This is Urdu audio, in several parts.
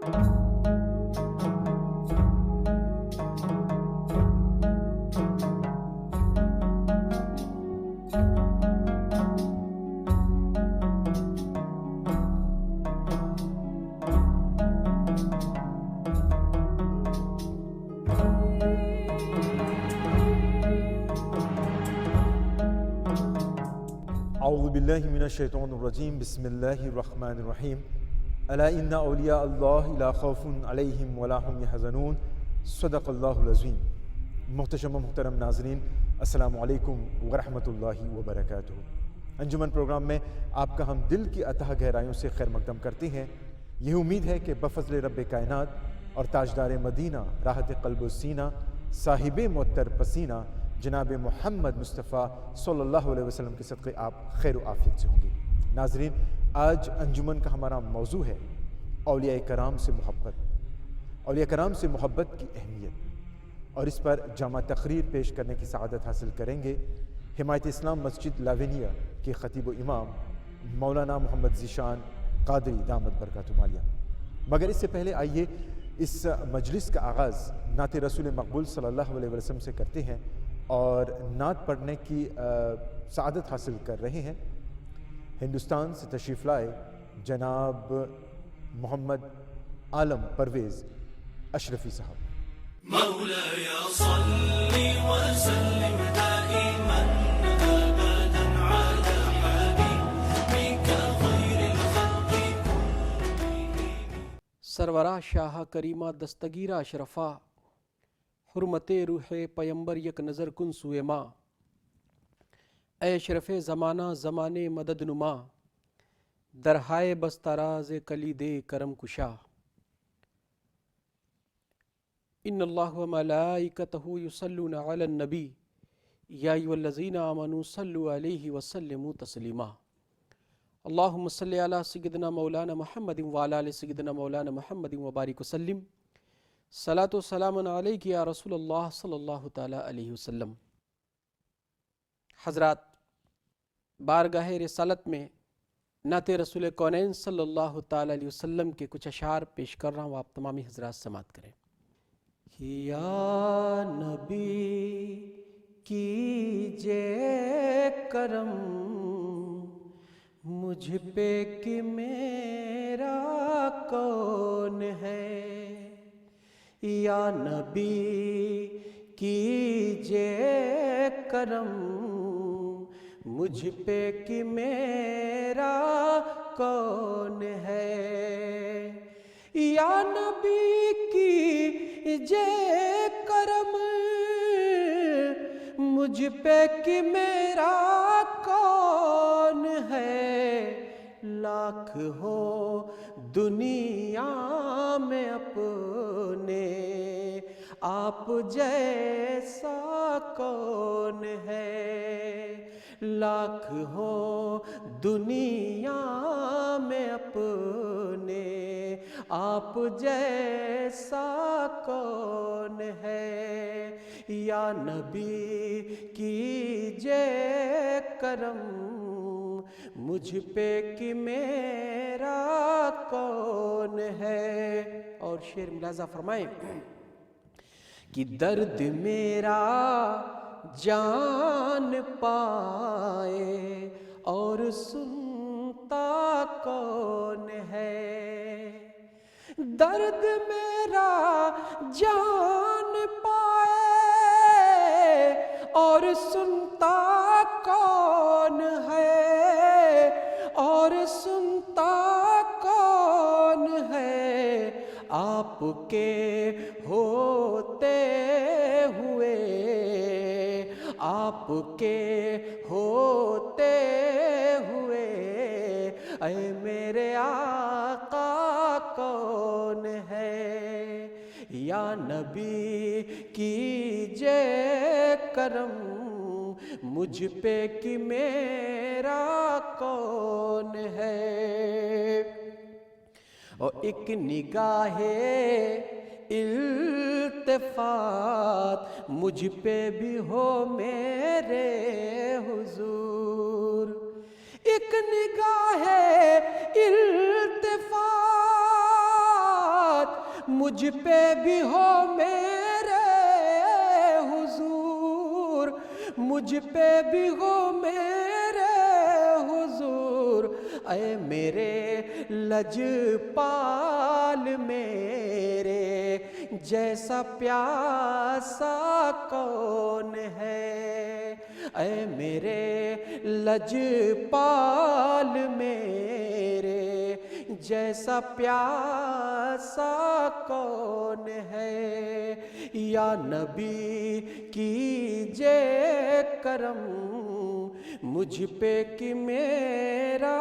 اعوذ باللہ من الشیطان الرجیم بسم اللہ الرحمن الرحیم الا ان اولیاء اللہ لا خوف علیہم ولا هم یحزنون صدق اللہ العظیم۔ محتشم و محترم ناظرین، السلام علیکم ورحمۃ اللہ وبرکاتہ۔ انجمن پروگرام میں آپ کا ہم دل کی اتھاہ گہرائیوں سے خیر مقدم کرتے ہیں۔ یہ امید ہے کہ بفضل رب کائنات اور تاجدار مدینہ راحت قلب و سینہ صاحب معطر پسینہ جناب محمد مصطفیٰ صلی اللہ علیہ وسلم کے صدقے آپ خیر و عافیت سے ہوں گے۔ ناظرین، آج انجمن کا ہمارا موضوع ہے اولیاء کرام سے محبت، اولیاء کرام سے محبت کی اہمیت، اور اس پر جامع تقریر پیش کرنے کی سعادت حاصل کریں گے حمایت اسلام مسجد لاونیہ کے خطیب و امام مولانا محمد ذیشان قادری دامت برکاتہ عالیہ۔ مگر اس سے پہلے آئیے اس مجلس کا آغاز نعت رسول مقبول صلی اللہ علیہ وسلم سے کرتے ہیں، اور نعت پڑھنے کی سعادت حاصل کر رہے ہیں ہندوستان سے تشریف لائے جناب محمد عالم پرویز اشرفی صاحب۔ مولاي صل وسلم دائما ابدا على حبيبك خير الخلق كلهم۔ سرورا شاہ کریمہ دستگیرہ اشرفا، حرمت روح پیمبر یک نظر کن سوئے ماں، اے اشرف زمانہ زمانے مدد نما، درہائے بستاراز کلید کرم کشا۔ ان اللہ و ملائکتہ یصلون علی النبی یا ایھا الذین آمنوا صلوا علیہ وسلموا تسلیما۔ اللہم صلی علی سیدنا مولانا محمد وعلی آل سیدنا مولانا محمد وبارک وسلم۔ صلاۃ و سلام علیک یا رسول اللہ صلی اللہ تعالیٰ علیہ وسلم۔ حضرات، بارگاہ رسالت میں نعت رسول کونین صلی اللہ تعالیٰ علیہ وسلم کے کچھ اشعار پیش کر رہا ہوں، آپ تمامی حضرات سماعت کریں۔ یا نبی کیجے کرم مجھ پہ کہ میرا کون ہے، یا نبی کیجے کرم مجھ پہ کہ میرا کون ہے، یا نبی کیجے کرم مجھ پہ کہ میرا کون ہے، لاکھ ہو دنیا میں اپنے آپ جیسا کون ہے، لاکھ ہو دنیا میں اپنے آپ جیسا کون ہے، یا نبی کیجے کرم مجھ پہ کہ میرا کون ہے۔ اور شعر ملاحظہ فرمائیں کہ درد میرا جان پائے اور سنتا کون ہے، درد میرا جان پائے اور سنتا کون ہے، اور سنتا کون ہے، آپ کے ہوتے ہوئے، آپ کے ہوتے ہوئے اے میرے آقا کون ہے، یا نبی کیجے کرم مجھ پہ کہ میرا کون ہے، اور ایک نگاہ التفات مجھ پہ بھی ہو میرے حضور، ایک نگاہ التفات مجھ پہ بھی ہو میرے حضور، مجھ پہ بھی ہو میرے حضور، اے میرے لجپال میرے جیسا پیاسا کون ہے، اے میرے لجپال میرے جیسا پیاسا کون ہے، یا نبی کیجے کرم مجھ پہ کہ میرا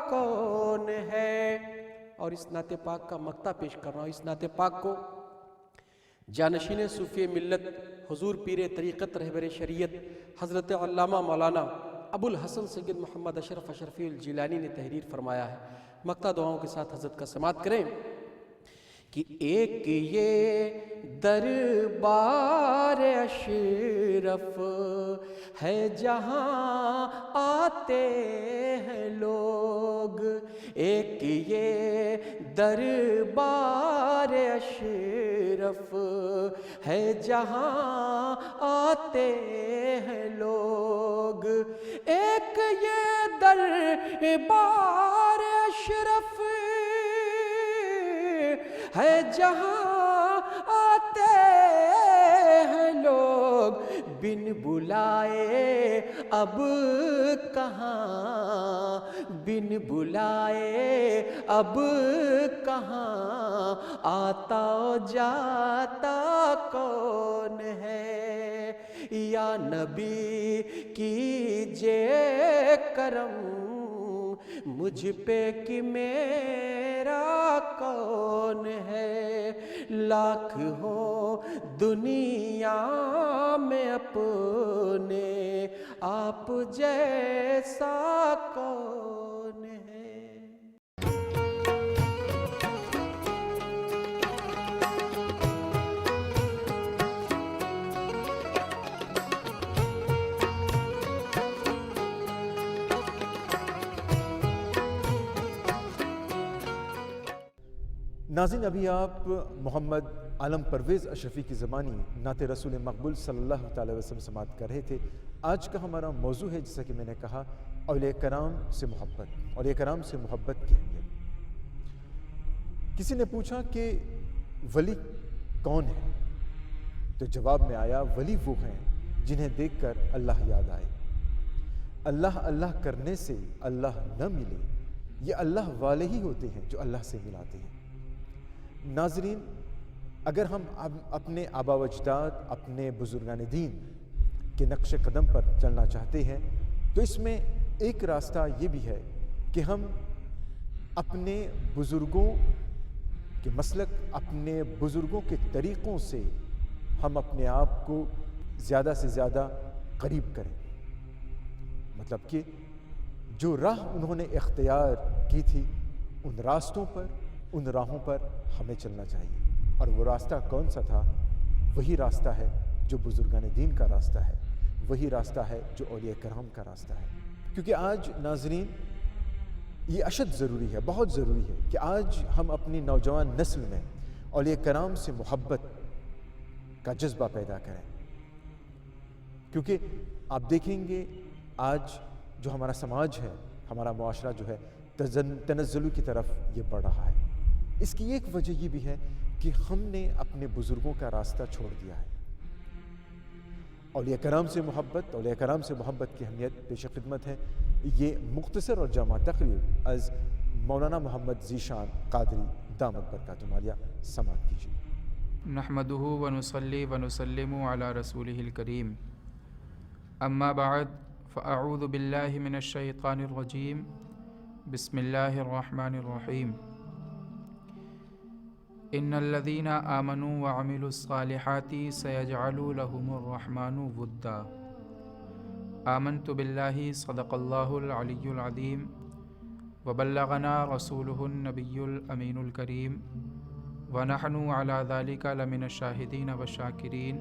کون ہے۔ اور اس نعت پاک کا مقطع پیش کر رہا ہوں۔ اس نعت پاک کو جانشین صوفی ملت حضور پیر طریقت رہبر شریعت حضرت علامہ مولانا ابو الحسن سید محمد اشرف اشرفی الجیلانی نے تحریر فرمایا ہے۔ مقطع دعاؤں کے ساتھ حضرت کا سماعت کریں کہ ایک یہ دربار اشرف ہے جہاں آتے ہیں لوگ، ایک یہ دربار اشرف ہے جہاں آتے ہیں لوگ، ایک یہ دربار اشرف ہے جہاں آتے ہیں لوگ، بن بلائے اب کہاں، بن بلائے اب کہاں، آتا و جاتا کون ہے، یا نبی کیجے کرم مجھ پہ کہ میرا کون ہے، لاکھ ہو دنیا میں اپنے آپ جیسا کون ہے۔ ناظرین، ابھی آپ محمد عالم پرویز اشرفی کی زبانی نعت رسول مقبول صلی اللہ تعالی وسلم سماعت کر رہے تھے۔ آج کا ہمارا موضوع ہے، جیسا کہ میں نے کہا، اولیاء کرام سے محبت، اولیاء کرام سے محبت کی اہمیت۔ کسی نے پوچھا کہ ولی کون ہے؟ تو جواب میں آیا، ولی وہ ہیں جنہیں دیکھ کر اللہ یاد آئے۔ اللہ اللہ کرنے سے اللہ نہ ملے، یہ اللہ والے ہی ہوتے ہیں جو اللہ سے ملاتے ہیں۔ ناظرین، اگر ہم اپنے آبا و اجداد، اپنے بزرگان دین کے نقش قدم پر چلنا چاہتے ہیں تو اس میں ایک راستہ یہ بھی ہے کہ ہم اپنے بزرگوں کے مسلک، اپنے بزرگوں کے طریقوں سے ہم اپنے آپ کو زیادہ سے زیادہ قریب کریں۔ مطلب کہ جو راہ انہوں نے اختیار کی تھی، ان راستوں پر، ان راہوں پر ہمیں چلنا چاہیے۔ اور وہ راستہ کون سا تھا؟ وہی راستہ ہے جو بزرگان دین کا راستہ ہے، وہی راستہ ہے جو اولیاء کرام کا راستہ ہے۔ کیونکہ آج ناظرین یہ اشد ضروری ہے، بہت ضروری ہے کہ آج ہم اپنی نوجوان نسل میں اولیاء کرام سے محبت کا جذبہ پیدا کریں۔ کیونکہ آپ دیکھیں گے آج جو ہمارا سماج ہے، ہمارا معاشرہ جو ہے، تنزل کی طرف یہ بڑھ رہا ہے۔ اس کی ایک وجہ یہ بھی ہے کہ ہم نے اپنے بزرگوں کا راستہ چھوڑ دیا ہے۔ اولیاء کرام سے محبت، اولیاء کرام سے محبت کی اہمیت پیش خدمت ہے یہ مختصر اور جامع تقریر از مولانا محمد ذیشان قادری دامت برکاتہ عالیہ سماعت کیجیے۔ نحمدہ ونصلی ونسلم علی رسولہ الکریم، اما بعد فاعوذ باللہ من الشیطان الرجیم، بسم اللہ الرحمن الرحیم۔ ان الذین آمنوا وعملوا الصالحات سیجعل لهم الرحمن ودا۔ آمنت باللہ صدق اللہ العلی العظیم وبلغنا رسولہ النبی الامین الکریم ونحن علی ذلک لمن الشاہدین والشاکرین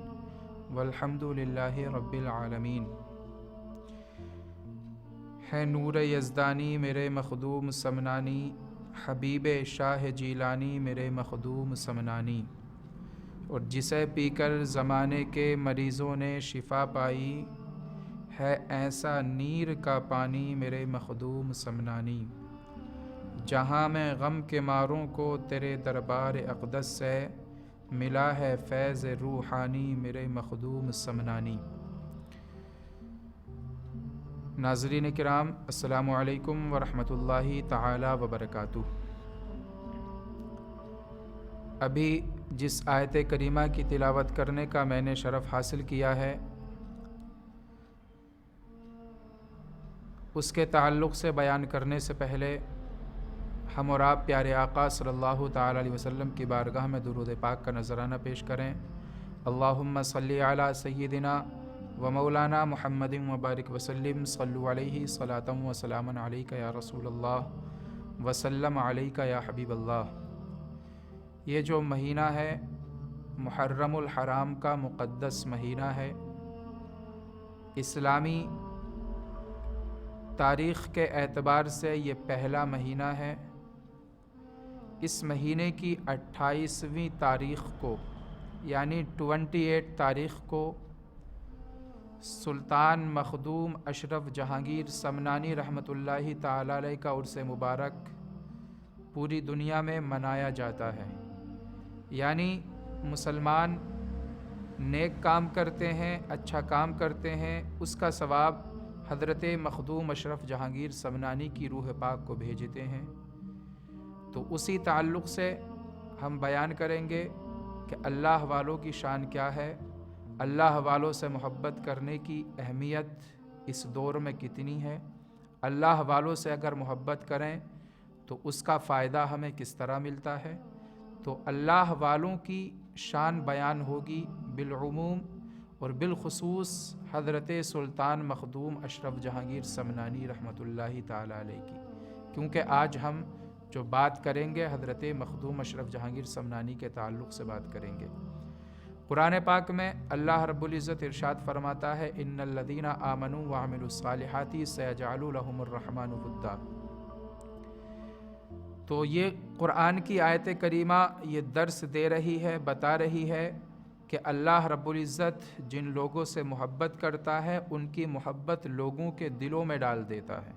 والحمد للہ رب العالمین۔ ہے نور یزدانی میرے مخدوم سمنانی، حبیب شاہ جیلانی میرے مخدوم سمنانی، اور جسے پی کر زمانے کے مریضوں نے شفا پائی، ہے ایسا نیر کا پانی میرے مخدوم سمنانی۔ جہاں میں غم کے ماروں کو تیرے دربار اقدس سے ملا ہے فیض روحانی میرے مخدوم سمنانی۔ ناظرین کرام، السلام علیکم ورحمۃ اللہ تعالی وبرکاتہ۔ ابھی جس آیت کریمہ کی تلاوت کرنے کا میں نے شرف حاصل کیا ہے، اس کے تعلق سے بیان کرنے سے پہلے ہم اور آپ پیارے آقا صلی اللہ تعالی علیہ وسلم کی بارگاہ میں درود پاک کا نذرانہ پیش کریں۔ اللہم صلی علی سیدنا و مولانا محمد مبارک وسلم، صلو علیہ صلاۃ و سلاما علیک یا رسول اللہ وسلم علیک یا حبیب اللہ۔ یہ جو مہینہ ہے محرم الحرام کا مقدس مہینہ ہے، اسلامی تاریخ کے اعتبار سے یہ پہلا مہینہ ہے۔ اس مہینے کی 28ویں تاریخ کو یعنی 28 تاریخ کو سلطان مخدوم اشرف جہانگیر سمنانی رحمۃ اللہ تعالی علیہ کا عرس مبارک پوری دنیا میں منایا جاتا ہے۔ یعنی مسلمان نیک کام کرتے ہیں، اچھا کام کرتے ہیں، اس کا ثواب حضرت مخدوم اشرف جہانگیر سمنانی کی روح پاک کو بھیجتے ہیں۔ تو اسی تعلق سے ہم بیان کریں گے کہ اللہ والوں کی شان کیا ہے، اللہ والوں سے محبت کرنے کی اہمیت اس دور میں کتنی ہے، اللہ والوں سے اگر محبت کریں تو اس کا فائدہ ہمیں کس طرح ملتا ہے۔ تو اللہ والوں کی شان بیان ہوگی بالعموم اور بالخصوص حضرت سلطان مخدوم اشرف جہانگیر سمنانی رحمۃ اللہ تعالی علیہ کی، کیونکہ آج ہم جو بات کریں گے حضرت مخدوم اشرف جہانگیر سمنانی کے تعلق سے بات کریں گے۔ قرآن پاک میں اللہ رب العزت ارشاد فرماتا ہے، ان الذین آمنوا وعملوا الصالحات سیجعل لهم الرحمن ودا۔ تو یہ قرآن کی آیت کریمہ یہ درس دے رہی ہے، بتا رہی ہے کہ اللہ رب العزت جن لوگوں سے محبت کرتا ہے ان کی محبت لوگوں کے دلوں میں ڈال دیتا ہے۔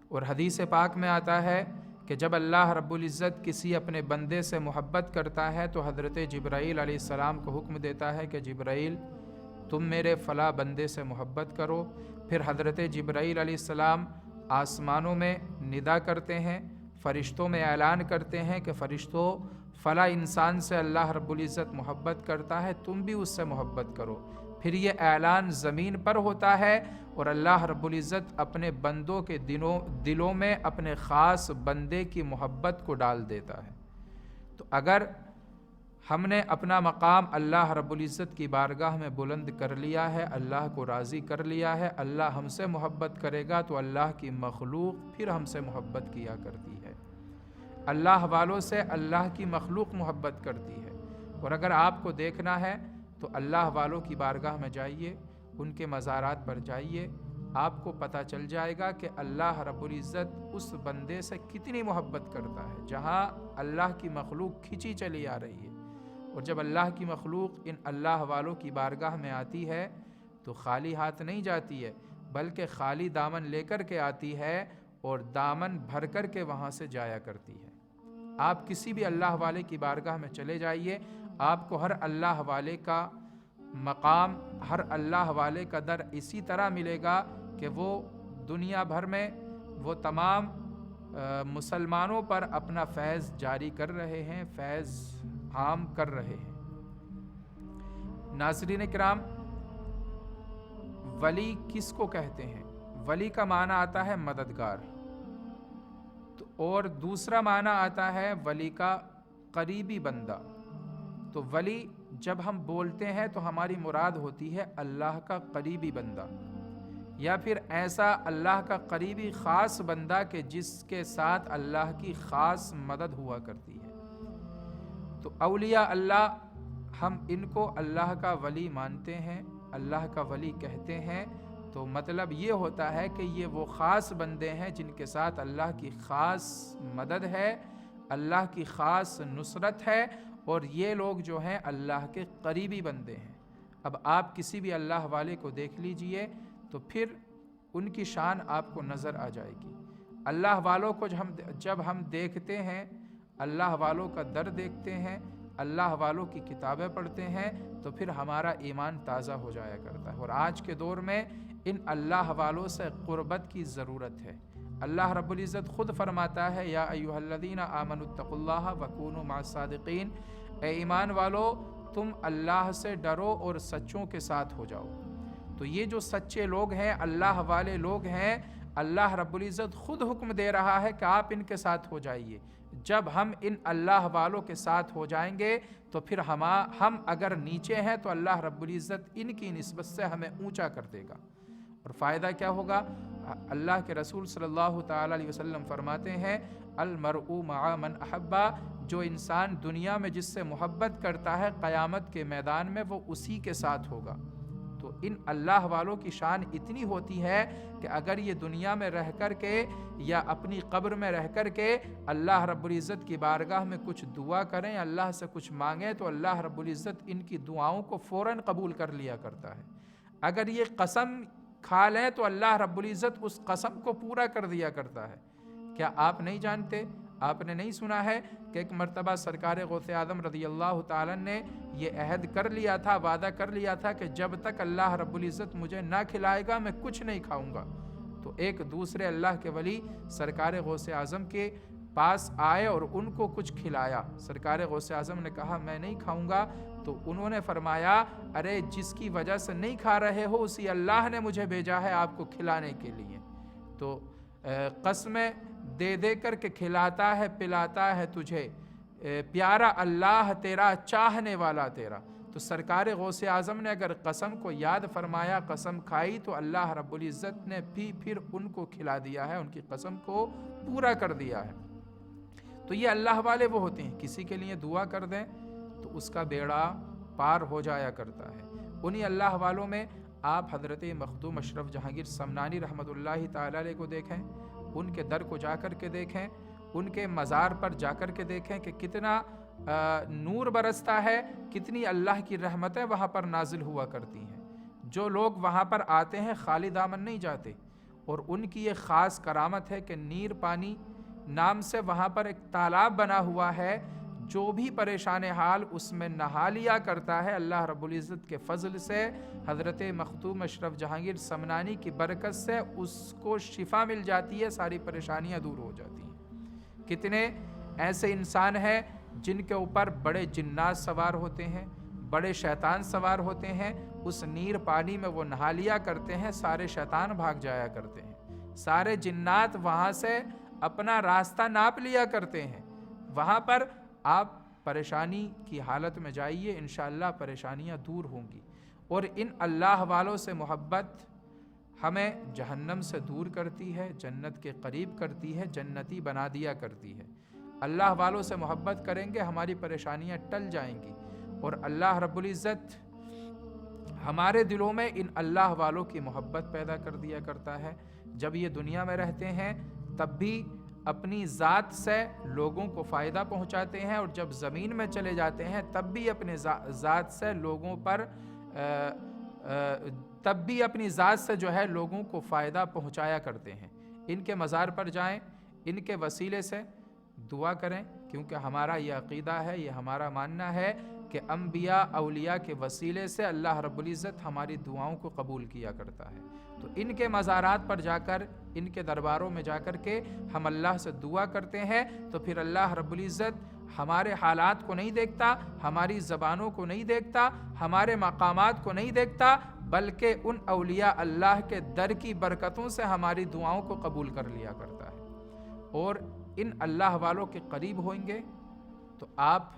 اور حدیث پاک میں آتا ہے کہ جب اللہ رب العزت کسی اپنے بندے سے محبت کرتا ہے تو حضرت جبرائیل علیہ السلام کو حکم دیتا ہے کہ جبرائیل تم میرے فلاں بندے سے محبت کرو۔ پھر حضرت جبرائیل علیہ السلام آسمانوں میں ندا کرتے ہیں، فرشتوں میں اعلان کرتے ہیں کہ فرشتوں فلاں انسان سے اللہ رب العزت محبت کرتا ہے، تم بھی اس سے محبت کرو۔ پھر یہ اعلان زمین پر ہوتا ہے اور اللہ رب العزت اپنے بندوں کے دلوں میں اپنے خاص بندے کی محبت کو ڈال دیتا ہے۔ تو اگر ہم نے اپنا مقام اللہ رب العزت کی بارگاہ میں بلند کر لیا ہے، اللہ کو راضی کر لیا ہے، اللہ ہم سے محبت کرے گا تو اللہ کی مخلوق پھر ہم سے محبت کیا کرتی ہے۔ اللہ والوں سے اللہ کی مخلوق محبت کرتی ہے۔ اور اگر آپ کو دیکھنا ہے تو اللہ والوں کی بارگاہ میں جائیے، ان کے مزارات پر جائیے، آپ کو پتہ چل جائے گا کہ اللہ رب العزت اس بندے سے کتنی محبت کرتا ہے۔ جہاں اللہ کی مخلوق کھینچی چلی آ رہی ہے، اور جب اللہ کی مخلوق ان اللہ والوں کی بارگاہ میں آتی ہے تو خالی ہاتھ نہیں جاتی ہے، بلکہ خالی دامن لے کر کے آتی ہے اور دامن بھر کر کے وہاں سے جایا کرتی ہے۔ آپ کسی بھی اللہ والے کی بارگاہ میں چلے جائیے، آپ کو ہر اللہ والے کا مقام، ہر اللہ والے کا در اسی طرح ملے گا کہ وہ دنیا بھر میں وہ تمام مسلمانوں پر اپنا فیض جاری کر رہے ہیں، فیض عام کر رہے ہیں۔ ناظرین کرام، ولی کس کو کہتے ہیں؟ ولی کا معنی آتا ہے مددگار، اور دوسرا معنی آتا ہے ولی کا قریبی بندہ۔ تو ولی جب ہم بولتے ہیں تو ہماری مراد ہوتی ہے اللہ کا قریبی بندہ، یا پھر ایسا اللہ کا قریبی خاص بندہ کہ جس کے ساتھ اللہ کی خاص مدد ہوا کرتی ہے۔ تو اولیاء اللہ ہم ان کو اللہ کا ولی مانتے ہیں، اللہ کا ولی کہتے ہیں، تو مطلب یہ ہوتا ہے کہ یہ وہ خاص بندے ہیں جن کے ساتھ اللہ کی خاص مدد ہے، اللہ کی خاص نصرت ہے، اور یہ لوگ جو ہیں اللہ کے قریبی بندے ہیں۔ اب آپ کسی بھی اللہ والے کو دیکھ لیجئے تو پھر ان کی شان آپ کو نظر آ جائے گی۔ اللہ والوں کو جب ہم دیکھتے ہیں، اللہ والوں کا در دیکھتے ہیں، اللہ والوں کی کتابیں پڑھتے ہیں، تو پھر ہمارا ایمان تازہ ہو جایا کرتا ہے۔ اور آج کے دور میں ان اللہ والوں سے قربت کی ضرورت ہے۔ اللہ رب العزت خود فرماتا ہے یا ایھا الذین آمنوا اتقوا اللہ وکونوا مع الصادقین، اے ایمان والو تم اللہ سے ڈرو اور سچوں کے ساتھ ہو جاؤ۔ تو یہ جو سچے لوگ ہیں، اللہ والے لوگ ہیں، اللہ رب العزت خود حکم دے رہا ہے کہ آپ ان کے ساتھ ہو جائیے۔ جب ہم ان اللہ والوں کے ساتھ ہو جائیں گے تو پھر ہم اگر نیچے ہیں تو اللہ رب العزت ان کی نسبت سے ہمیں اونچا کر دے گا۔ اور فائدہ کیا ہوگا؟ اللہ کے رسول صلی اللہ تعالی علیہ وسلم فرماتے ہیں المرء مع من احبا، جو انسان دنیا میں جس سے محبت کرتا ہے قیامت کے میدان میں وہ اسی کے ساتھ ہوگا۔ تو ان اللہ والوں کی شان اتنی ہوتی ہے کہ اگر یہ دنیا میں رہ کر کے یا اپنی قبر میں رہ کر کے اللہ رب العزت کی بارگاہ میں کچھ دعا کریں، اللہ سے کچھ مانگیں، تو اللہ رب العزت ان کی دعاؤں کو فوراً قبول کر لیا کرتا ہے۔ اگر یہ قسم کھا لیں تو اللہ رب العزت اس قسم کو پورا کر دیا کرتا ہے۔ کیا آپ نہیں جانتے، آپ نے نہیں سنا ہے کہ ایک مرتبہ سرکار غوث اعظم رضی اللہ تعالیٰ نے یہ عہد کر لیا تھا، وعدہ کر لیا تھا کہ جب تک اللہ رب العزت مجھے نہ کھلائے گا میں کچھ نہیں کھاؤں گا۔ تو ایک دوسرے اللہ کے ولی سرکار غوث اعظم کے پاس آئے اور ان کو کچھ کھلایا۔ سرکار غوث اعظم نے کہا میں نہیں کھاؤں گا، تو انہوں نے فرمایا ارے جس کی وجہ سے نہیں کھا رہے ہو اسی اللہ نے مجھے بھیجا ہے آپ کو کھلانے کے لیے۔ تو قسمیں دے دے کر کے کھلاتا ہے پلاتا ہے تجھے، پیارا اللہ تیرا چاہنے والا تیرا۔ تو سرکار غوث اعظم نے اگر قسم کو یاد فرمایا، قسم کھائی، تو اللہ رب العزت نے بھی پھر ان کو کھلا دیا ہے، ان کی قسم کو پورا کر دیا ہے۔ تو یہ اللہ والے وہ ہوتے ہیں، کسی کے لیے دعا کر دیں تو اس کا بیڑا پار ہو جایا کرتا ہے۔ انہی اللہ والوں میں آپ حضرت مخدوم اشرف جہانگیر سمنانی رحمۃ اللہ تعالی علیہ کو دیکھیں، ان کے در کو جا کر کے دیکھیں، ان کے مزار پر جا کر کے دیکھیں کہ کتنا نور برستا ہے، کتنی اللہ کی رحمتیں وہاں پر نازل ہوا کرتی ہیں۔ جو لوگ وہاں پر آتے ہیں خالی دامن نہیں جاتے، اور ان کی یہ خاص کرامت ہے کہ نیر پانی نام سے وہاں پر ایک تالاب بنا ہوا ہے، جو بھی پریشان حال اس میں نہا لیا کرتا ہے اللہ رب العزت کے فضل سے، حضرت مخدوم اشرف جہانگیر سمنانی کی برکت سے اس کو شفا مل جاتی ہے، ساری پریشانیاں دور ہو جاتی ہیں۔ کتنے ایسے انسان ہیں جن کے اوپر بڑے جنات سوار ہوتے ہیں، بڑے شیطان سوار ہوتے ہیں، اس نیر پانی میں وہ نہا لیا کرتے ہیں، سارے شیطان بھاگ جایا کرتے ہیں، سارے جنات وہاں سے اپنا راستہ ناپ لیا کرتے ہیں۔ وہاں پر آپ پریشانی کی حالت میں جائیے، انشاءاللہ پریشانیاں دور ہوں گی۔ اور ان اللہ والوں سے محبت ہمیں جہنم سے دور کرتی ہے، جنت کے قریب کرتی ہے، جنتی بنا دیا کرتی ہے۔ اللہ والوں سے محبت کریں گے ہماری پریشانیاں ٹل جائیں گی، اور اللہ رب العزت ہمارے دلوں میں ان اللہ والوں کی محبت پیدا کر دیا کرتا ہے۔ جب یہ دنیا میں رہتے ہیں تب بھی اپنی ذات سے لوگوں کو فائدہ پہنچاتے ہیں، اور جب زمین میں چلے جاتے ہیں تب بھی اپنے ذات سے لوگوں پر اپنی ذات سے جو ہے لوگوں کو فائدہ پہنچایا کرتے ہیں۔ ان کے مزار پر جائیں، ان کے وسیلے سے دعا کریں، کیونکہ ہمارا یہ عقیدہ ہے، یہ ہمارا ماننا ہے کہ انبیاء اولیاء کے وسیلے سے اللہ رب العزت ہماری دعاؤں کو قبول کیا کرتا ہے۔ تو ان کے مزارات پر جا کر، ان کے درباروں میں جا کر کے ہم اللہ سے دعا کرتے ہیں، تو پھر اللہ رب العزت ہمارے حالات کو نہیں دیکھتا، ہماری زبانوں کو نہیں دیکھتا، ہمارے مقامات کو نہیں دیکھتا، بلکہ ان اولیاء اللہ کے در کی برکتوں سے ہماری دعاؤں کو قبول کر لیا کرتا ہے۔ اور ان اللہ والوں کے قریب ہوئیں گے تو آپ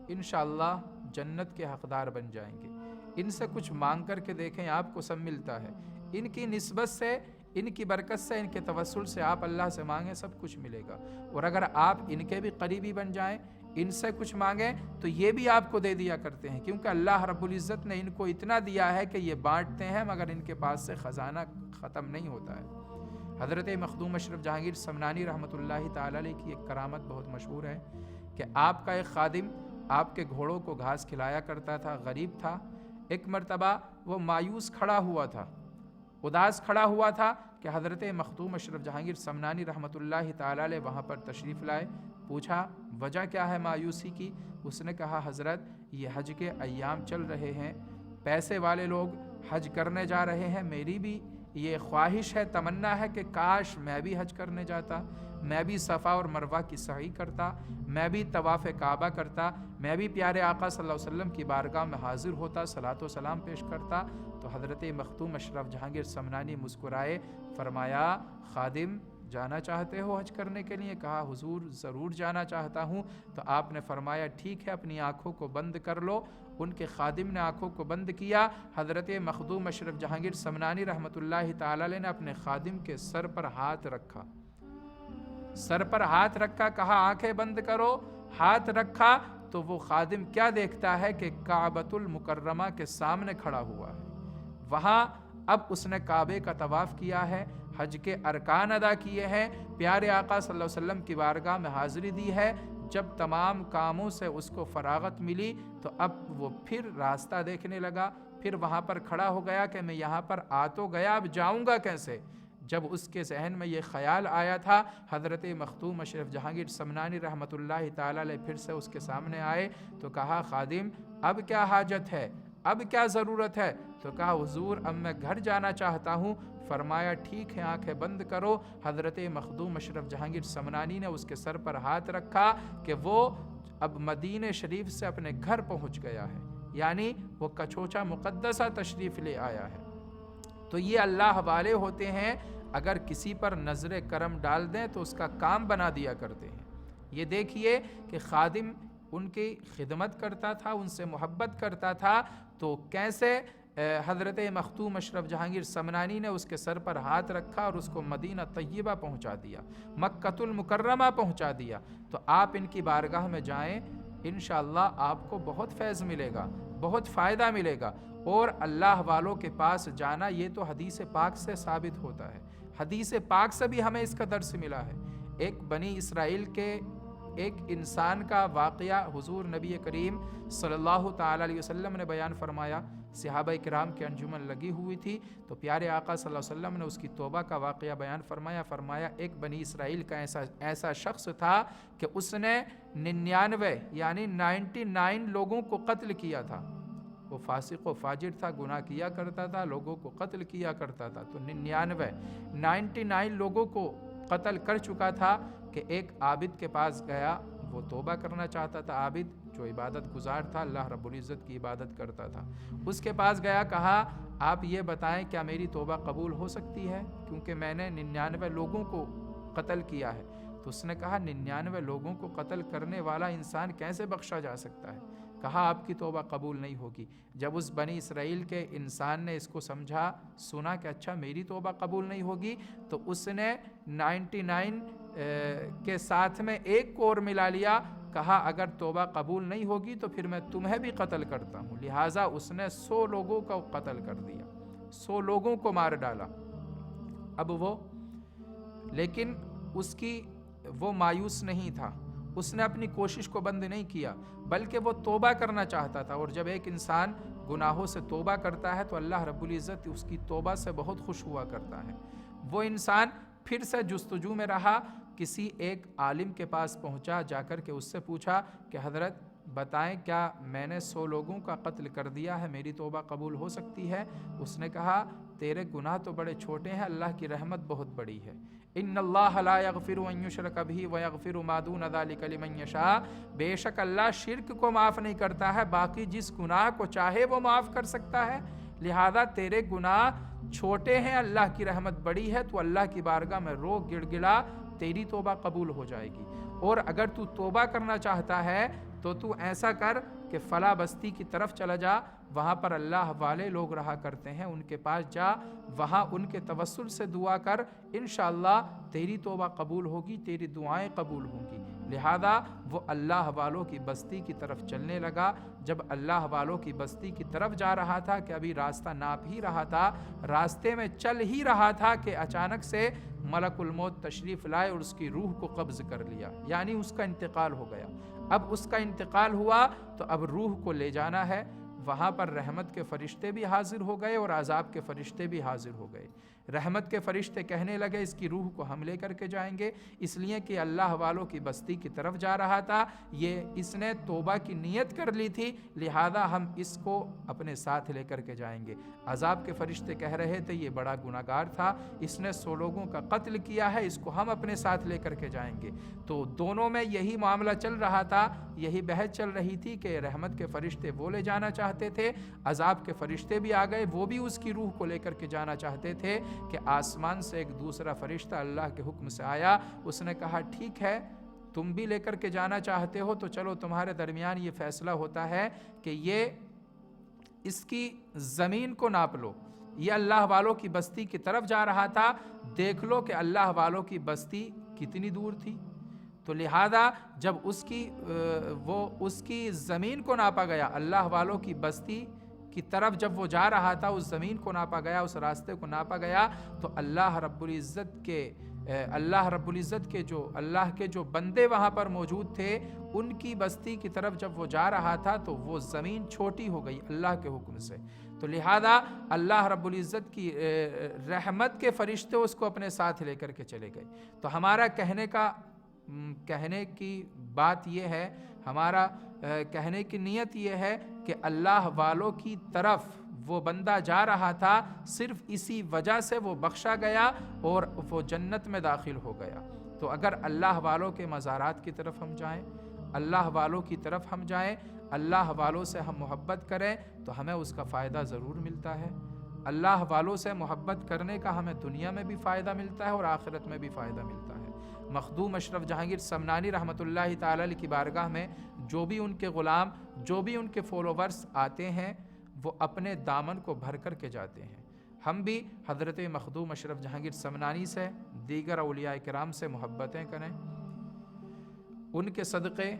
انشاءاللہ جنت کے حقدار بن جائیں گے۔ ان سے کچھ مانگ کر کے دیکھیں، آپ کو سب ملتا ہے۔ ان کی نسبت سے، ان کی برکت سے، ان کے توسل سے آپ اللہ سے مانگیں، سب کچھ ملے گا۔ اور اگر آپ ان کے بھی قریبی بن جائیں، ان سے کچھ مانگیں تو یہ بھی آپ کو دے دیا کرتے ہیں، کیونکہ اللہ رب العزت نے ان کو اتنا دیا ہے کہ یہ بانٹتے ہیں مگر ان کے پاس سے خزانہ ختم نہیں ہوتا ہے۔ حضرت مخدوم اشرف جہانگیر سمنانی رحمۃ اللہ تعالی علیہ کی ایک کرامت بہت مشہور ہے کہ آپ کا ایک خادم آپ کے گھوڑوں کو گھاس کھلایا کرتا تھا، غریب تھا۔ ایک مرتبہ وہ مایوس کھڑا ہوا تھا، اداس کھڑا ہوا تھا کہ حضرت مخدوم اشرف جہانگیر سمنانی رحمۃ اللہ تعالی علیہ وہاں پر تشریف لائے۔ پوچھا وجہ کیا ہے مایوسی کی؟ اس نے کہا حضرت یہ حج کے ایام چل رہے ہیں، پیسے والے لوگ حج کرنے جا رہے ہیں، میری بھی یہ خواہش ہے، تمنا ہے کہ کاش میں بھی حج کرنے جاتا، میں بھی صفا اور مروہ کی سعی کرتا، میں بھی طواف کعبہ کرتا، میں بھی پیارے آقا صلی اللہ علیہ وسلم کی بارگاہ میں حاضر ہوتا، صلاۃ و سلام پیش کرتا۔ تو حضرت مخدوم اشرف جہانگیر سمنانی مسکرائے، فرمایا خادم جانا چاہتے ہو حج کرنے کے لیے؟ کہا حضور ضرور جانا چاہتا ہوں۔ تو آپ نے فرمایا ٹھیک ہے اپنی آنکھوں کو بند کر لو۔ ان کے خادم نے آنکھوں کو بند کیا۔ حضرت مخدوم اشرف جہانگیر سمنانی رحمۃ اللہ تعالی علیہ نے اپنے خادم کے سر پر ہاتھ رکھا، سر پر ہاتھ رکھا، کہا آنکھیں بند کرو۔ ہاتھ رکھا تو وہ خادم کیا دیکھتا ہے کہ کعبۃ المکرمہ کے سامنے کھڑا ہوا ہے۔ وہاں اب اس نے کعبے کا طواف کیا ہے، حج کے ارکان ادا کیے ہیں، پیارے آقا صلی اللہ علیہ وسلم کی بارگاہ میں حاضری دی ہے۔ جب تمام کاموں سے اس کو فراغت ملی تو اب وہ پھر راستہ دیکھنے لگا، پھر وہاں پر کھڑا ہو گیا کہ میں یہاں پر آ تو گیا، اب جاؤں گا کیسے؟ جب اس کے ذہن میں یہ خیال آیا تھا، حضرت مخدوم اشرف جہانگیر سمنانی رحمۃ اللہ تعالی علیہ پھر سے اس کے سامنے آئے تو کہا خادم اب کیا حاجت ہے، اب کیا ضرورت ہے؟ تو کہا حضور اب میں گھر جانا چاہتا ہوں۔ فرمایا ٹھیک ہے آنکھیں بند کرو۔ حضرت مخدوم اشرف جہانگیر سمنانی نے اس کے سر پر ہاتھ رکھا کہ وہ اب مدینہ شریف سے اپنے گھر پہنچ گیا ہے، یعنی وہ کچوچا مقدسہ تشریف لے آیا ہے۔ تو یہ اللہ والے ہوتے ہیں، اگر کسی پر نظر کرم ڈال دیں تو اس کا کام بنا دیا کرتے ہیں۔ یہ دیکھیے کہ خادم ان کی خدمت کرتا تھا، ان سے محبت کرتا تھا، تو کیسے حضرت مخدوم اشرف جہانگیر سمنانی نے اس کے سر پر ہاتھ رکھا اور اس کو مدینہ طیبہ پہنچا دیا، مکۃ المکرمہ پہنچا دیا۔ تو آپ ان کی بارگاہ میں جائیں، انشاءاللہ آپ کو بہت فیض ملے گا، بہت فائدہ ملے گا۔ اور اللہ والوں کے پاس جانا یہ تو حدیث پاک سے ثابت ہوتا ہے، حدیث پاک سے بھی ہمیں اس کا درس ملا ہے۔ ایک بنی اسرائیل کے ایک انسان کا واقعہ حضور نبی کریم صلی اللہ تعالی علیہ وسلم نے بیان فرمایا۔ صحابہ کرام کی انجمن لگی ہوئی تھی تو پیارے آقا صلی اللہ علیہ وسلم نے اس کی توبہ کا واقعہ بیان فرمایا ایک بنی اسرائیل کا ایسا شخص تھا کہ اس نے 99 یعنی 99 لوگوں کو قتل کیا تھا۔ وہ فاسق و فاجر تھا، گناہ کیا کرتا تھا، لوگوں کو قتل کیا کرتا تھا۔ تو 99 لوگوں کو قتل کر چکا تھا کہ ایک عابد کے پاس گیا، وہ توبہ کرنا چاہتا تھا۔ عابد جو عبادت گزار تھا، اللہ رب العزت کی عبادت کرتا تھا، اس کے پاس گیا، کہا آپ یہ بتائیں کیا میری توبہ قبول ہو سکتی ہے، کیونکہ میں نے 99 لوگوں کو قتل کیا ہے۔ تو اس نے کہا 99 لوگوں کو قتل کرنے والا انسان کیسے بخشا جا سکتا ہے؟ کہا آپ کی توبہ قبول نہیں ہوگی۔ جب اس بنی اسرائیل کے انسان نے اس کو سمجھا، سنا کہ اچھا میری توبہ قبول نہیں ہوگی، تو اس نے 99 کے ساتھ میں ایک کو اور ملا لیا، کہا اگر توبہ قبول نہیں ہوگی تو پھر میں تمہیں بھی قتل کرتا ہوں۔ لہٰذا اس نے 100 لوگوں کو قتل کر دیا، 100 لوگوں کو مار ڈالا۔ اب لیکن وہ مایوس نہیں تھا، اس نے اپنی کوشش کو بند نہیں کیا، بلکہ وہ توبہ کرنا چاہتا تھا۔ اور جب ایک انسان گناہوں سے توبہ کرتا ہے تو اللہ رب العزت اس کی توبہ سے بہت خوش ہوا کرتا ہے۔ وہ انسان پھر سے جستجو میں رہا، کسی ایک عالم کے پاس پہنچا، جا کر کے اس سے پوچھا کہ حضرت بتائیں کیا میں نے 100 لوگوں کا قتل کر دیا ہے، میری توبہ قبول ہو سکتی ہے؟ اس نے کہا تیرے گناہ تو بڑے چھوٹے ہیں، اللہ کی رحمت بہت بڑی ہے۔ ان اللہ لا یغفر ان یشرک بہ ویغفر ما دون ذلک لمن یشاء، بے شک اللہ شرک کو معاف نہیں کرتا ہے، باقی جس گناہ کو چاہے وہ معاف کر سکتا ہے۔ لہذا تیرے گناہ چھوٹے ہیں، اللہ کی رحمت بڑی ہے، تو اللہ کی بارگاہ میں رو گڑ گڑا، تیری توبہ قبول ہو جائے گی۔ اور اگر تو توبہ کرنا چاہتا ہے تو تو ایسا کر کہ فلاں بستی کی طرف چلا جا، وہاں پر اللہ والے لوگ رہا کرتے ہیں، ان کے پاس جا، وہاں ان کے توسل سے دعا کر، انشاءاللہ تیری توبہ قبول ہوگی، تیری دعائیں قبول ہوں گی۔ لہذا وہ اللہ والوں کی بستی کی طرف چلنے لگا۔ جب اللہ والوں کی بستی کی طرف جا رہا تھا کہ ابھی راستہ ناپ ہی رہا تھا، راستے میں چل ہی رہا تھا کہ اچانک سے ملک الموت تشریف لائے اور اس کی روح کو قبض کر لیا، یعنی اس کا انتقال ہو گیا۔ اب اس کا انتقال ہوا تو اب روح کو لے جانا ہے۔ وہاں پر رحمت کے فرشتے بھی حاضر ہو گئے اور عذاب کے فرشتے بھی حاضر ہو گئے۔ رحمت کے فرشتے کہنے لگے اس کی روح کو ہم لے کر کے جائیں گے، اس لیے کہ اللہ والوں کی بستی کی طرف جا رہا تھا، اس نے توبہ کی نیت کر لی تھی، لہذا ہم اس کو اپنے ساتھ لے کر کے جائیں گے۔ عذاب کے فرشتے کہہ رہے تھے یہ بڑا گناہگار تھا، اس نے 100 لوگوں کا قتل کیا ہے، اس کو ہم اپنے ساتھ لے کر کے جائیں گے۔ تو دونوں میں یہی معاملہ چل رہا تھا، یہی بحث چل رہی تھی کہ رحمت کے فرشتے وہ لے جانا چاہتے تھے، عذاب کے فرشتے بھی آ گئے، وہ بھی اس کی روح کو لے کر کے جانا چاہتے تھے کہ آسمان سے ایک دوسرا فرشتہ اللہ کے حکم سے آیا، اس نے کہا ٹھیک ہے تم بھی لے کر کے جانا چاہتے ہو تو چلو تمہارے درمیان یہ فیصلہ ہوتا ہے کہ اس کی زمین کو ناپ لو۔ یہ اللہ والوں کی بستی کی طرف جا رہا تھا، دیکھ لو کہ اللہ والوں کی بستی کتنی دور تھی۔ تو لہذا جب اس کی زمین کو ناپا گیا، اللہ والوں کی بستی کی طرف جب وہ جا رہا تھا، اس زمین کو ناپا گیا، اس راستے کو ناپا گیا، تو اللہ رب العزت کے جو بندے وہاں پر موجود تھے، ان کی بستی کی طرف جب وہ جا رہا تھا تو وہ زمین چھوٹی ہو گئی اللہ کے حکم سے۔ تو لہذا اللہ رب العزت کی رحمت کے فرشتے اس کو اپنے ساتھ لے کر کے چلے گئے۔ تو ہمارا کہنے کی بات یہ ہے، ہمارا کہنے کی نیت یہ ہے کہ اللہ والوں کی طرف وہ بندہ جا رہا تھا، صرف اسی وجہ سے وہ بخشا گیا اور وہ جنت میں داخل ہو گیا۔ تو اگر اللہ والوں کے مزارات کی طرف ہم جائیں، اللہ والوں کی طرف ہم جائیں، اللہ والوں سے ہم محبت کریں تو ہمیں اس کا فائدہ ضرور ملتا ہے۔ اللہ والوں سے محبت کرنے کا ہمیں دنیا میں بھی فائدہ ملتا ہے اور آخرت میں بھی فائدہ ملتا ہے۔ مخدوم اشرف جہانگیر سمنانی رحمۃ اللہ تعالی علیہ کی بارگاہ میں جو بھی ان کے غلام، جو بھی ان کے فالوورز آتے ہیں، وہ اپنے دامن کو بھر کر کے جاتے ہیں۔ ہم بھی حضرت مخدوم اشرف جہانگیر سمنانی سے، دیگر اولیاء کرام سے محبتیں کریں، ان کے صدقے،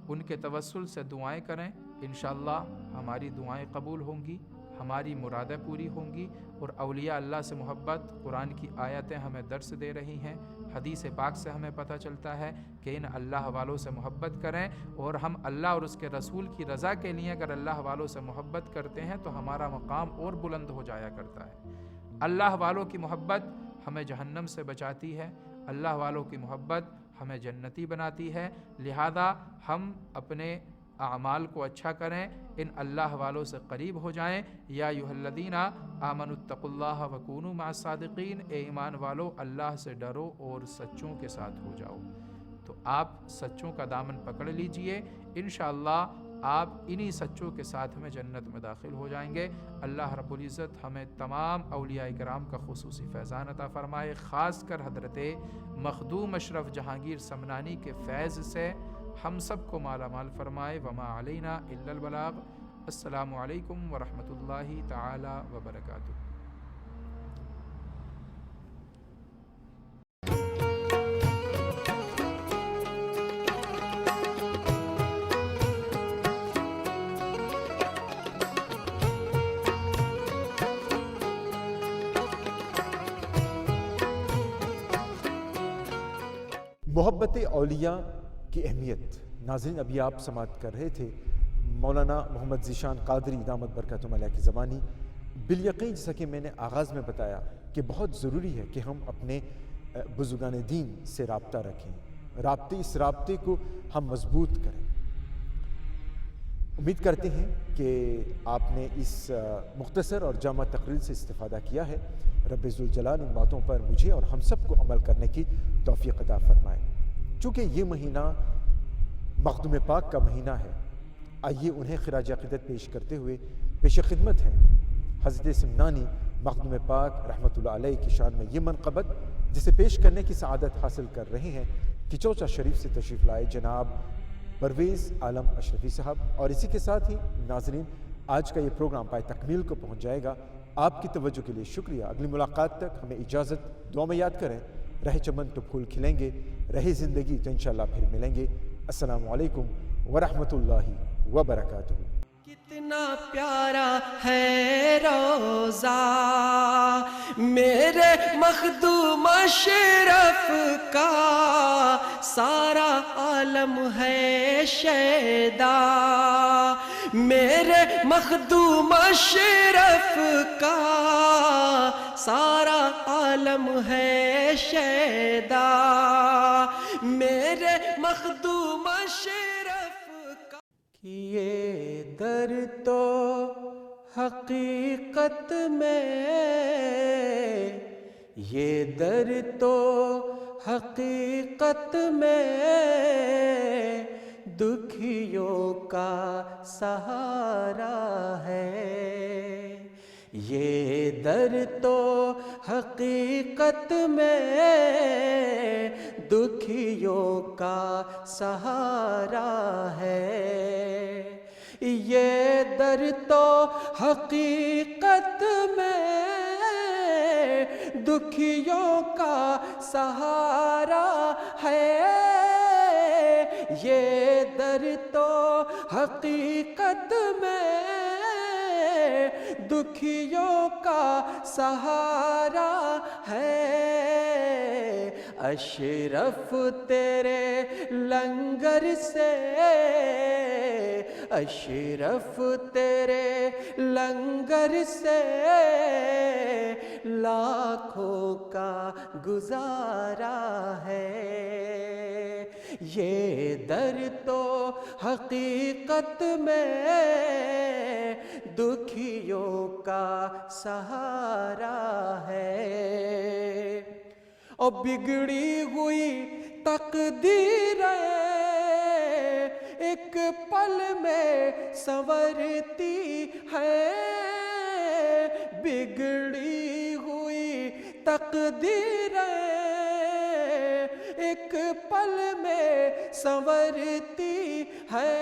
ان کے توسل سے دعائیں کریں، انشاءاللہ ہماری دعائیں قبول ہوں گی، ہماری مرادیں پوری ہوں گی، اور اولیاء اللہ سے محبت، قرآن کی آیتیں ہمیں درس دے رہی ہیں، حدیث پاک سے ہمیں پتہ چلتا ہے کہ ان اللہ والوں سے محبت کریں، اور ہم اللہ اور اس کے رسول کی رضا کے لیے اگر اللہ والوں سے محبت کرتے ہیں تو ہمارا مقام اور بلند ہو جایا کرتا ہے۔ اللہ والوں کی محبت ہمیں جہنم سے بچاتی ہے، اللہ والوں کی محبت ہمیں جنتی بناتی ہے، لہذا ہم اپنے اعمال کو اچھا کریں، ان اللہ والوں سے قریب ہو جائیں۔ یا ایھا الذین آمنوا اتقوا اللہ وکونوا مع الصادقین، اے ایمان والو اللہ سے ڈرو اور سچوں کے ساتھ ہو جاؤ۔ تو آپ سچوں کا دامن پکڑ لیجئے، انشاءاللہ آپ انہی سچوں کے ساتھ ہمیں جنت میں داخل ہو جائیں گے۔ اللہ رب العزت ہمیں تمام اولیاء کرام کا خصوصی فیضان عطا فرمائے، خاص کر حضرت مخدوم اشرف جہانگیر سمنانی کے فیض سے ہم سب کو مالا مال فرمائے۔ وما علینا الا البلاغ۔ السلام علیکم ورحمۃ اللہ تعالی وبرکاتہ۔ محبت اولیاء کی اہمیت۔ ناظرین، ابھی آپ سماعت کر رہے تھے مولانا محمد ذیشان قادری دامت برکاتہم علیہ کی زبانی۔ بالیقین جیسا کہ میں نے آغاز میں بتایا کہ بہت ضروری ہے کہ ہم اپنے بزرگان دین سے رابطہ رکھیں، اس رابطے کو ہم مضبوط کریں۔ امید کرتے ہیں کہ آپ نے اس مختصر اور جامع تقریر سے استفادہ کیا ہے۔ رب ذوالجلال ان باتوں پر مجھے اور ہم سب کو عمل کرنے کی توفیق عطا فرمائے۔ چونکہ یہ مہینہ مخدوم پاک کا مہینہ ہے، آئیے انہیں خراج عقیدت پیش کرتے ہوئے پیش خدمت ہیں حضرت سمنانی مخدوم پاک رحمۃ اللہ علیہ کی شان میں یہ منقبت، جسے پیش کرنے کی سعادت حاصل کر رہے ہیں کچوچا شریف سے تشریف لائے جناب پرویز عالم اشرفی صاحب۔ اور اسی کے ساتھ ہی ناظرین، آج کا یہ پروگرام پائے تکمیل کو پہنچ جائے گا۔ آپ کی توجہ کے لیے شکریہ۔ اگلی ملاقات تک ہمیں اجازت، دعا میں یاد کریں۔ رہے چمن تو پھول کھلیں گے، رہی زندگی تو انشاءاللہ پھر ملیں گے۔ السلام علیکم ورحمۃ اللہ وبرکاتہ۔ کتنا پیارا ہے روزہ میرے مخدوم اشرف کا، سارا عالم ہے شیدا میرے مخدوم اشرف کا، سارا عالم ہے شیدا میرے مخدوم اشرف کا۔ یہ در تو حقیقت میں، یہ در تو حقیقت میں دکھیوں کا سہارا ہے، یہ در تو حقیقت میں دکھیوں کا سہارا ہے، یہ در تو حقیقت میں دکھیوں کا سہارا ہے، یہ در تو حقیقت میں دکھیوں کا سہارا ہے، اشرف تیرے لنگر سے، اشرف تیرے لنگر سے لاکھوں کا گزارا ہے، یہ در تو حقیقت میں دکھیوں کا سہارا ہے، اور بگڑی ہوئی تقدیر ایک پل میں سنورتی ہے، بگڑی ہوئی تقدیر ایک پل میں سنورتی ہے،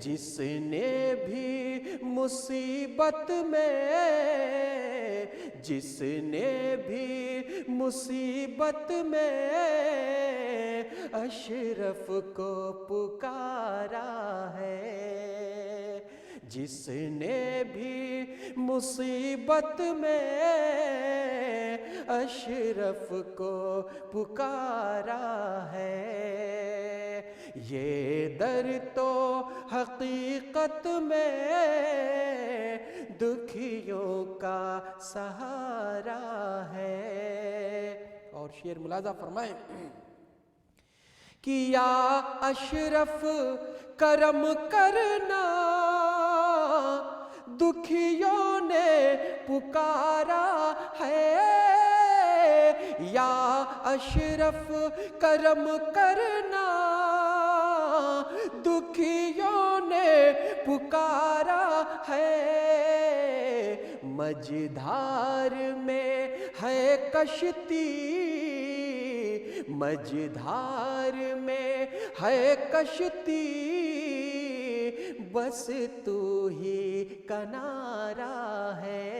جس نے بھی مصیبت میں، جس نے بھی مصیبت میں اشرف کو پکارا ہے، جس نے بھی مصیبت میں اشرف کو پکارا ہے، یہ در تو حقیقت میں دکھیوں کا سہارا ہے۔ اور شعر ملاحظہ فرمائیں کہ یا اشرف کرم کرنا دکھیوں نے پکارا ہے، یا اشرف کرم کرنا دکھیوں نے پکارا ہے، مجدھار میں ہے کشتی، مجدھار میں ہے کشتی، بس تو ہی کنارہ ہے،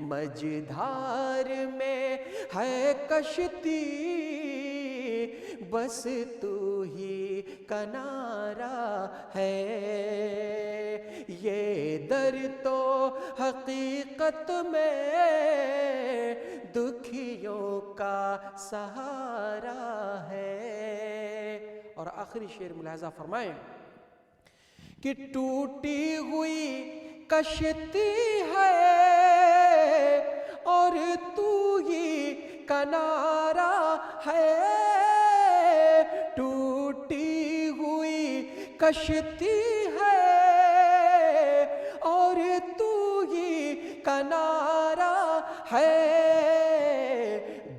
مجدھار میں ہے کشتی، بس تو ہی کنارہ ہے، یہ در تو حقیقت میں دکھیوں کا سہارا ہے۔ اور آخری شعر ملاحظہ فرمائیں کہ ٹوٹی ہوئی کشتی ہے اور تو ہی کنارہ ہے، ٹوٹی ہوئی کشتی ہے اور تو ہی کنارہ ہے،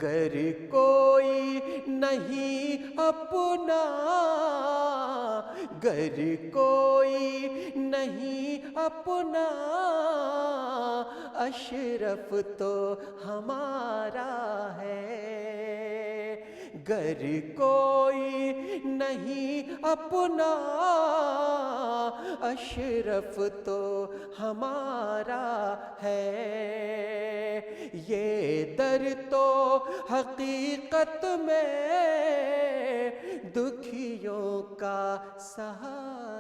گر کوئی نہیں اپنا، گر کوئی نہیں اپنا، اشرف تو ہمارا ہے، گر کوئی نہیں اپنا، اشرف تو ہمارا ہے، یہ در تو حقیقت میں دکھیوں کا سہارا